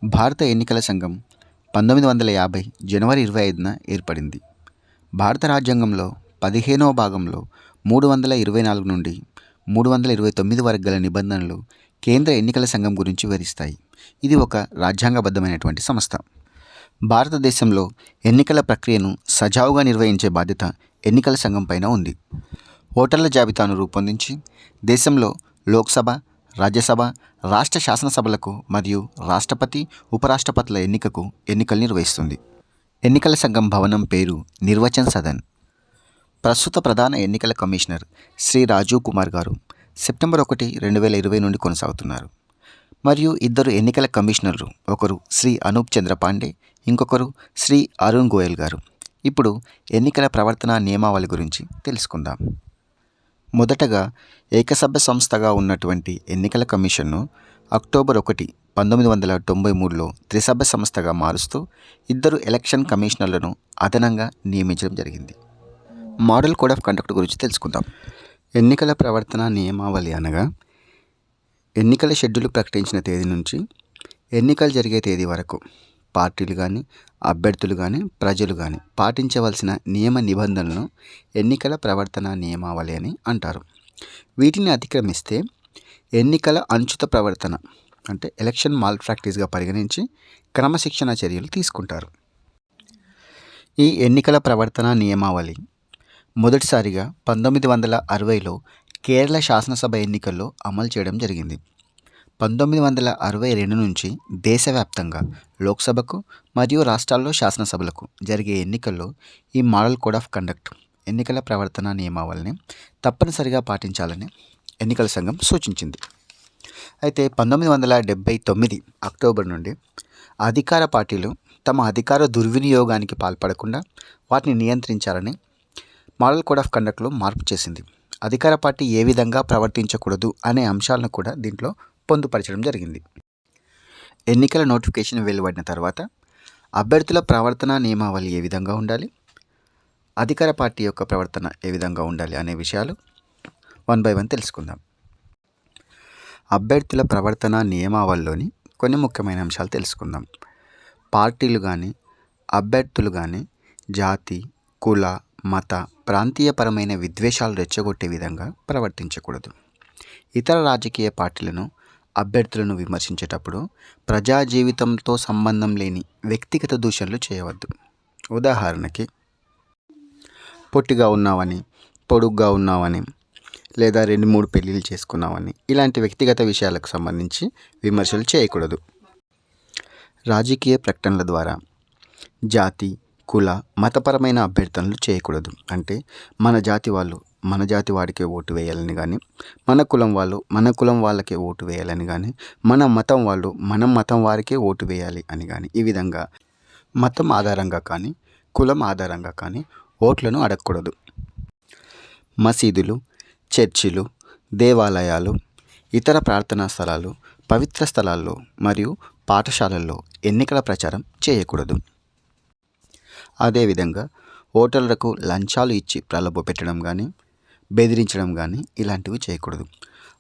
భారత ఎన్నికల సంఘం 1950 జనవరి 25న ఏర్పడింది. భారత రాజ్యాంగంలో 15వ భాగంలో 324 నుండి 329 వరకు గల నిబంధనలు కేంద్ర ఎన్నికల సంఘం గురించి వివరిస్తాయి. ఇది ఒక రాజ్యాంగబద్ధమైనటువంటి సంస్థ. భారతదేశంలో ఎన్నికల ప్రక్రియను సజావుగా నిర్వహించే బాధ్యత ఎన్నికల సంఘం పైన ఉంది. ఓటర్ల జాబితాను రూపొందించి దేశంలో లోక్సభ, రాజ్యసభ, రాష్ట్ర శాసనసభలకు మరియు రాష్ట్రపతి, ఉపరాష్ట్రపతుల ఎన్నికకు ఎన్నికలు నిర్వహిస్తుంది. ఎన్నికల సంఘం భవనం పేరు నిర్వచన్ సదన్. ప్రస్తుత ప్రధాన ఎన్నికల కమిషనర్ శ్రీ రాజీవ్ కుమార్ గారు సెప్టెంబర్ 1, 2020 నుండి కొనసాగుతున్నారు. మరియు ఇద్దరు ఎన్నికల కమిషనర్లు, ఒకరు శ్రీ అనూప్ చంద్ర పాండే, ఇంకొకరు శ్రీ అరుణ్ గోయల్ గారు. ఇప్పుడు ఎన్నికల ప్రవర్తన నియమావళి గురించి తెలుసుకుందాం. మొదటగా ఏకసభ్య సంస్థగా ఉన్నటువంటి ఎన్నికల కమిషన్ను అక్టోబర్ 1, 1993లో త్రిసభ్య సంస్థగా మారుస్తూ ఇద్దరు ఎలక్షన్ కమిషనర్లను అదనంగా నియమించడం జరిగింది. మోడల్ కోడ్ ఆఫ్ కండక్ట్ గురించి తెలుసుకుందాం. ఎన్నికల ప్రవర్తన నియమావళి అనగా ఎన్నికల షెడ్యూల్ ప్రకటించిన తేదీ నుంచి ఎన్నికలు జరిగే తేదీ వరకు పార్టీలు కానీ, అభ్యర్థులు కానీ, ప్రజలు కానీ పాటించవలసిన నియమ నిబంధనలను ఎన్నికల ప్రవర్తన నియమావళి అని అంటారు. వీటిని అతిక్రమిస్తే ఎన్నికల అనుచిత ప్రవర్తన అంటే ఎలక్షన్ మాల్ ప్రాక్టీస్గా పరిగణించి క్రమశిక్షణ చర్యలు తీసుకుంటారు. ఈ ఎన్నికల ప్రవర్తన నియమావళి మొదటిసారిగా 1960లో కేరళ శాసనసభ ఎన్నికల్లో అమలు చేయడం జరిగింది. 1962 నుంచి దేశవ్యాప్తంగా లోక్సభకు మరియు రాష్ట్రాల్లో శాసనసభలకు జరిగే ఎన్నికల్లో ఈ మోడల్ కోడ్ ఆఫ్ కండక్ట్ ఎన్నికల ప్రవర్తన నియమావళిని తప్పనిసరిగా పాటించాలని ఎన్నికల సంఘం సూచించింది. అయితే 1979 అక్టోబర్ నుండి అధికార పార్టీలు తమ అధికార దుర్వినియోగానికి పాల్పడకుండా వాటిని నియంత్రించాలని మోడల్ కోడ్ ఆఫ్ కండక్ట్లో మార్పు చేసింది. అధికార పార్టీ ఏ విధంగా ప్రవర్తించకూడదు అనే అంశాలను కూడా దీంట్లో పొందుపరచడం జరిగింది. ఎన్నికల నోటిఫికేషన్ వెలువడిన తర్వాత అభ్యర్థుల ప్రవర్తన నియమావళి ఏ విధంగా ఉండాలి, అధికార పార్టీ యొక్క ప్రవర్తన ఏ విధంగా ఉండాలి అనే విషయాలు 1 by 1 తెలుసుకుందాం. అభ్యర్థుల ప్రవర్తన నియమావళిలోని కొన్ని ముఖ్యమైన అంశాలు తెలుసుకుందాం. పార్టీలు కానీ, అభ్యర్థులు కానీ జాతి, కుల, మత, ప్రాంతీయపరమైన విద్వేషాలు రెచ్చగొట్టే విధంగా ప్రవర్తించకూడదు. ఇతర రాజకీయ పార్టీలను, అభ్యర్థులను విమర్శించేటప్పుడు ప్రజా జీవితంతో సంబంధం లేని వ్యక్తిగత దూషణలు చేయవద్దు. ఉదాహరణకి పొట్టిగా ఉన్నావని, పొడుగ్గా ఉన్నావని, లేదా 2-3 పెళ్ళిళ్ళు చేసుకున్నావని ఇలాంటి వ్యక్తిగత విషయాలకు సంబంధించి విమర్శలు చేయకూడదు. రాజకీయ ప్రకటనల ద్వారా జాతి, కుల, మతపరమైన అభ్యర్థనలు చేయకూడదు. అంటే మన జాతి వాళ్ళు మన జాతి వాడికే ఓటు వేయాలని కానీ, మన కులం వాళ్ళు మన కులం వాళ్ళకే ఓటు వేయాలని కానీ, మన మతం వాళ్ళు మన మతం వారికే ఓటు వేయాలి అని కానీ, ఈ విధంగా మతం ఆధారంగా కానీ, కులం ఆధారంగా కానీ ఓట్లను అడగకూడదు. మసీదులు, చర్చిలు, దేవాలయాలు, ఇతర ప్రార్థనా స్థలాలు, పవిత్ర స్థలాల్లో మరియు పాఠశాలల్లో ఎన్నికల ప్రచారం చేయకూడదు. అదేవిధంగా ఓటర్లకు లంచాలు ఇచ్చి ప్రలోభపెట్టడం కానీ, బెదిరించడం కానీ ఇలాంటివి చేయకూడదు.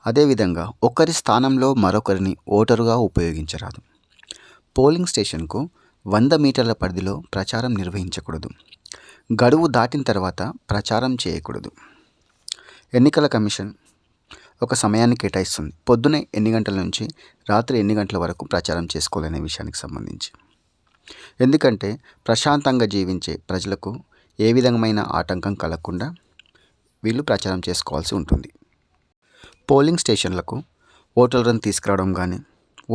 అదేవిధంగా ఒకరి స్థానంలో మరొకరిని ఓటరుగా ఉపయోగించరాదు. పోలింగ్ స్టేషన్కు 100 మీటర్ల పరిధిలో ప్రచారం నిర్వహించకూడదు. గడువు దాటిన తర్వాత ప్రచారం చేయకూడదు. ఎన్నికల కమిషన్ ఒక సమయాన్ని కేటాయిస్తుంది. పొద్దునే ఎన్ని గంటల నుంచి రాత్రి ఎన్ని గంటల వరకు ప్రచారం చేసుకోవాలనే విషయానికి సంబంధించి. ఎందుకంటే ప్రశాంతంగా జీవించే ప్రజలకు ఏ విధమైన ఆటంకం కలగకుండా వీళ్ళు ప్రచారం చేసుకోవాల్సి ఉంటుంది. పోలింగ్ స్టేషన్లకు ఓటర్లను తీసుకురావడం కానీ,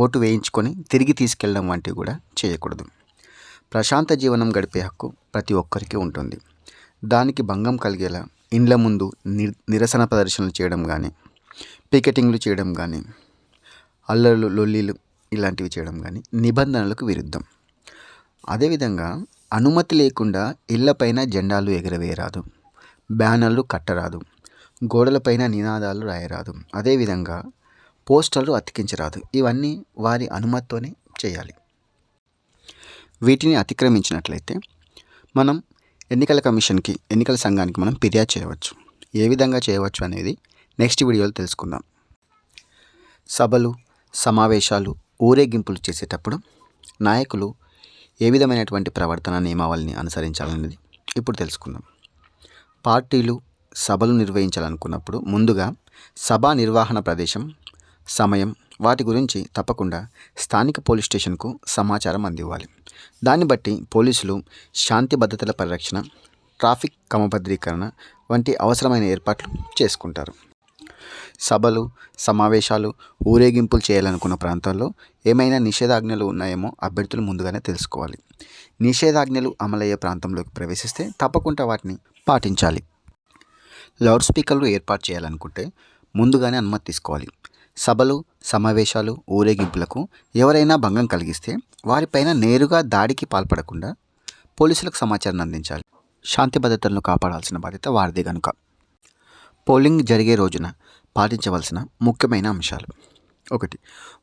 ఓటు వేయించుకొని తిరిగి తీసుకెళ్ళడం వంటివి కూడా చేయకూడదు. ప్రశాంత జీవనం గడిపే హక్కు ప్రతి ఒక్కరికి ఉంటుంది. దానికి భంగం కలిగేలా ఇండ్ల ముందు నిరసన ప్రదర్శనలు చేయడం కానీ, పికెటింగ్లు చేయడం కానీ, అల్లర్లు, లొల్లీలు ఇలాంటివి చేయడం కానీ నిబంధనలకు విరుద్ధం. అదేవిధంగా అనుమతి లేకుండా ఇళ్లపైన జెండాలు ఎగరవేయరాదు, బ్యానర్లు కట్టరాదు, గోడలపైన నినాదాలు రాయరాదు, అదేవిధంగా పోస్టర్లు అతికించరాదు. ఇవన్నీ వారి అనుమతితోనే చేయాలి. వీటిని అతిక్రమించినట్లయితే మనం ఎన్నికల కమిషన్కి, ఎన్నికల సంఘానికి మనం ఫిర్యాదు చేయవచ్చు. ఏ విధంగా చేయవచ్చు అనేది నెక్స్ట్ వీడియోలో తెలుసుకుందాం. సభలు, సమావేశాలు, ఊరేగింపులు చేసేటప్పుడు నాయకులు ఏ విధమైనటువంటి ప్రవర్తన నియమావళిని అనుసరించాలనేది ఇప్పుడు తెలుసుకుందాం. పార్టీలు సభలు నిర్వహించాలనుకున్నప్పుడు ముందుగా సభా నిర్వహణ ప్రదేశం, సమయం వాటి గురించి తప్పకుండా స్థానిక పోలీస్ స్టేషన్కు సమాచారం అందివ్వాలి. దాన్ని బట్టి పోలీసులు శాంతి భద్రతల పరిరక్షణ, ట్రాఫిక్ క్రమబద్ధీకరణ వంటి అవసరమైన ఏర్పాట్లు చేసుకుంటారు. సభలు, సమావేశాలు, ఊరేగింపులు చేయాలనుకున్న ప్రాంతాల్లో ఏమైనా నిషేధాజ్ఞలు ఉన్నాయేమో అభ్యర్థులు ముందుగానే తెలుసుకోవాలి. నిషేధాజ్ఞలు అమలయ్యే ప్రాంతంలోకి ప్రవేశిస్తే తప్పకుండా వాటిని పాటించాలి. లౌడ్ స్పీకర్లు ఏర్పాటు చేయాలనుకుంటే ముందుగానే అనుమతి తీసుకోవాలి. సభలు, సమావేశాలు, ఊరేగింపులకు ఎవరైనా భంగం కలిగిస్తే వారిపైన నేరుగా దాడికి పాల్పడకుండా పోలీసులకు సమాచారం అందించాలి. శాంతి భద్రతలను కాపాడాల్సిన బాధ్యత వారిదే కనుక. పోలింగ్ జరిగే రోజున పాటించవలసిన ముఖ్యమైన అంశాలు: 1.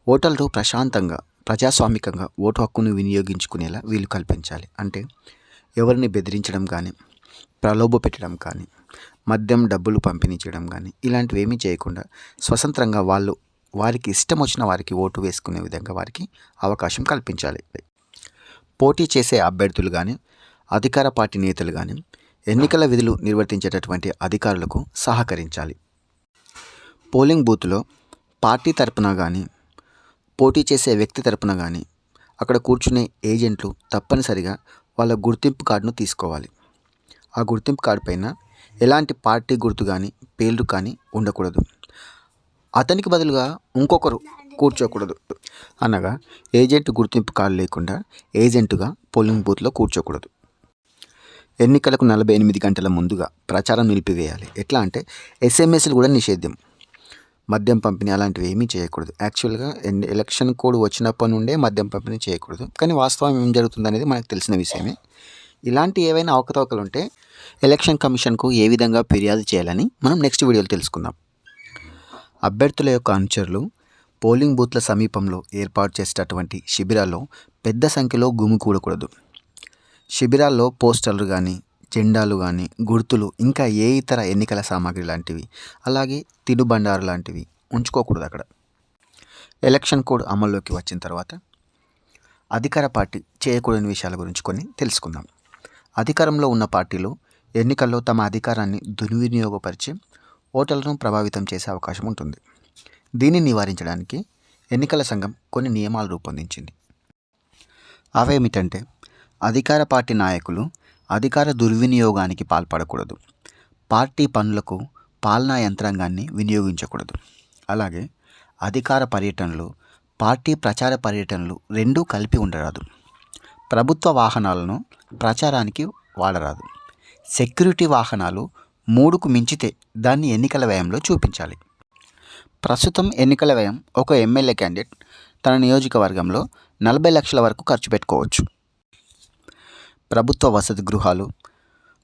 ఓటర్లు ప్రశాంతంగా, ప్రజాస్వామికంగా ఓటు హక్కును వినియోగించుకునేలా వీలు కల్పించాలి. అంటే ఎవరిని బెదిరించడం కానీ, ప్రలోభ పెట్టడం కానీ, మద్యం, డబ్బులు పంపిణీ చేయడం కానీ ఇలాంటివి ఏమీ చేయకుండా స్వతంత్రంగా వారికి ఇష్టం వచ్చిన వారికి ఓటు వేసుకునే విధంగా వారికి అవకాశం కల్పించాలి. పోటీ చేసే అభ్యర్థులు కానీ, అధికార పార్టీ నేతలు కానీ ఎన్నికల విధులు నిర్వర్తించేటటువంటి అధికారులకు సహకరించాలి. పోలింగ్ బూత్లో పార్టీ తరపున కానీ, పోటీ చేసే వ్యక్తి తరపున కానీ అక్కడ కూర్చునే ఏజెంట్లు తప్పనిసరిగా వాళ్ళ గుర్తింపు కార్డును తీసుకోవాలి. ఆ గుర్తింపు కార్డు పైన ఎలాంటి పార్టీ గుర్తు కానీ, పేర్లు కానీ ఉండకూడదు. అతనికి బదులుగా ఇంకొకరు కూర్చోకూడదు. అనగా ఏజెంట్ గుర్తింపు కార్డు లేకుండా ఏజెంటుగా పోలింగ్ బూత్లో కూర్చోకూడదు. ఎన్నికలకు 48 గంటల ముందుగా ప్రచారం నిలిపివేయాలి. ఎట్లా అంటే ఎస్ఎంఎస్లు కూడా నిషేధం. మద్యం పంపిణీ అలాంటివి ఏమీ చేయకూడదు. యాక్చువల్గా ఎలక్షన్ కోడ్ వచ్చినప్పటి నుండే మద్యం పంపిణీ చేయకూడదు. కానీ వాస్తవం ఏం జరుగుతుందనేది మనకు తెలిసిన విషయమే. ఇలాంటి ఏవైనా అవకతవకలు ఉంటే ఎలక్షన్ కమిషన్కు ఏ విధంగా ఫిర్యాదు చేయాలని మనం నెక్స్ట్ వీడియోలో తెలుసుకుందాం. అభ్యర్థుల యొక్క అనుచరులు పోలింగ్ బూత్ల సమీపంలో ఏర్పాటు చేసేటటువంటి శిబిరాల్లో పెద్ద సంఖ్యలో గుమికూడకూడదు. శిబిరాల్లో పోస్టర్లు కానీ, జెండాలు కానీ, గుర్తులు, ఇంకా ఏ ఇతర ఎన్నికల సామాగ్రి లాంటివి, అలాగే తినుబండారు లాంటివి ఉంచుకోకూడదు అక్కడ. ఎలక్షన్ కోడ్ అమల్లోకి వచ్చిన తర్వాత అధికార పార్టీ చేయకూడని విషయాల గురించి కొన్ని తెలుసుకుందాం. అధికారంలో ఉన్న పార్టీలు ఎన్నికల్లో తమ అధికారాన్ని దుర్వినియోగపరిచి ఓటర్లను ప్రభావితం చేసే అవకాశం ఉంటుంది. దీన్ని నివారించడానికి ఎన్నికల సంఘం కొన్ని నియమాలు రూపొందించింది. అవేమిటంటే అధికార పార్టీ నాయకులు అధికార దుర్వినియోగానికి పాల్పడకూడదు. పార్టీ పనులకు పాలనా యంత్రాంగాన్ని వినియోగించకూడదు. అలాగే అధికార పర్యటనలు, పార్టీ ప్రచార పర్యటనలు రెండూ కలిపి ఉండరాదు. ప్రభుత్వ వాహనాలను ప్రచారానికి వాడరాదు. సెక్యూరిటీ వాహనాలు 3కు మించితే దాన్ని ఎన్నికల వ్యయంలో చూపించాలి. ప్రస్తుతం ఎన్నికల వ్యయం ఒక ఎమ్మెల్యే క్యాండిడేట్ తన నియోజకవర్గంలో 40 లక్షల వరకు ఖర్చు పెట్టుకోవచ్చు. ప్రభుత్వ వసతి గృహాలు,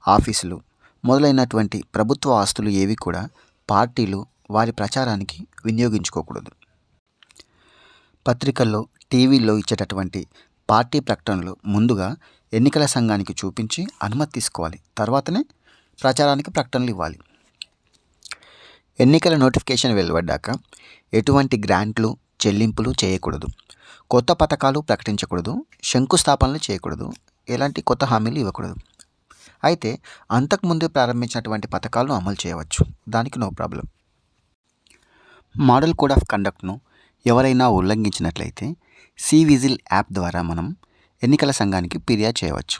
ఆఫీసులు మొదలైనటువంటి ప్రభుత్వ ఆస్తులు ఏవి కూడా పార్టీలు వారి ప్రచారానికి వినియోగించుకోకూడదు. పత్రికల్లో, టీవీల్లో ఇచ్చేటటువంటి పార్టీ ప్రకటనలు ముందుగా ఎన్నికల సంఘానికి చూపించి అనుమతి తీసుకోవాలి. తర్వాతనే ప్రచారానికి ప్రకటనలు ఇవ్వాలి. ఎన్నికల నోటిఫికేషన్ వెలువడ్డాక ఎటువంటి గ్రాంట్లు, చెల్లింపులు చేయకూడదు. కొత్త పథకాలు ప్రకటించకూడదు. శంకుస్థాపనలు చేయకూడదు. ఎలాంటి కొత్త హామీలు ఇవ్వకూడదు. అయితే అంతకుముందే ప్రారంభించినటువంటి పథకాలను అమలు చేయవచ్చు. దానికి no problem. Model code of కండక్ట్ను ఎవరైనా ఉల్లంఘించినట్లయితే సివిజిల్ యాప్ ద్వారా మనం ఎన్నికల సంఘానికి ఫిర్యాదు చేయవచ్చు.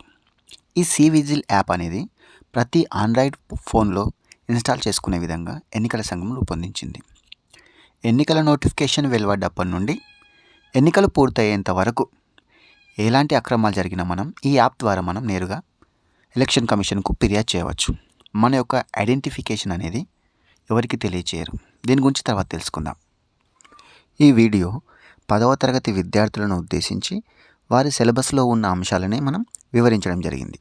ఈ సివిజిల్ యాప్ అనేది ప్రతి ఆండ్రాయిడ్ ఫోన్లో ఇన్స్టాల్ చేసుకునే విధంగా ఎన్నికల సంఘం రూపొందించింది. ఎన్నికల నోటిఫికేషన్ వెలువడ్డప్పటి నుండి ఎన్నికలు పూర్తయ్యేంత వరకు ఎలాంటి అక్రమాలు జరిగినా మనం ఈ యాప్ ద్వారా మనం నేరుగా ఎలక్షన్ కమిషన్కు ఫిర్యాదు చేయవచ్చు. మన యొక్క ఐడెంటిఫికేషన్ అనేది ఎవరికి తెలియచేయరు. దీని గురించి తర్వాత తెలుసుకుందాం. ఈ వీడియో 10వ తరగతి విద్యార్థులను ఉద్దేశించి వారి సిలబస్లో ఉన్న అంశాలనే మనం వివరించడం జరిగింది.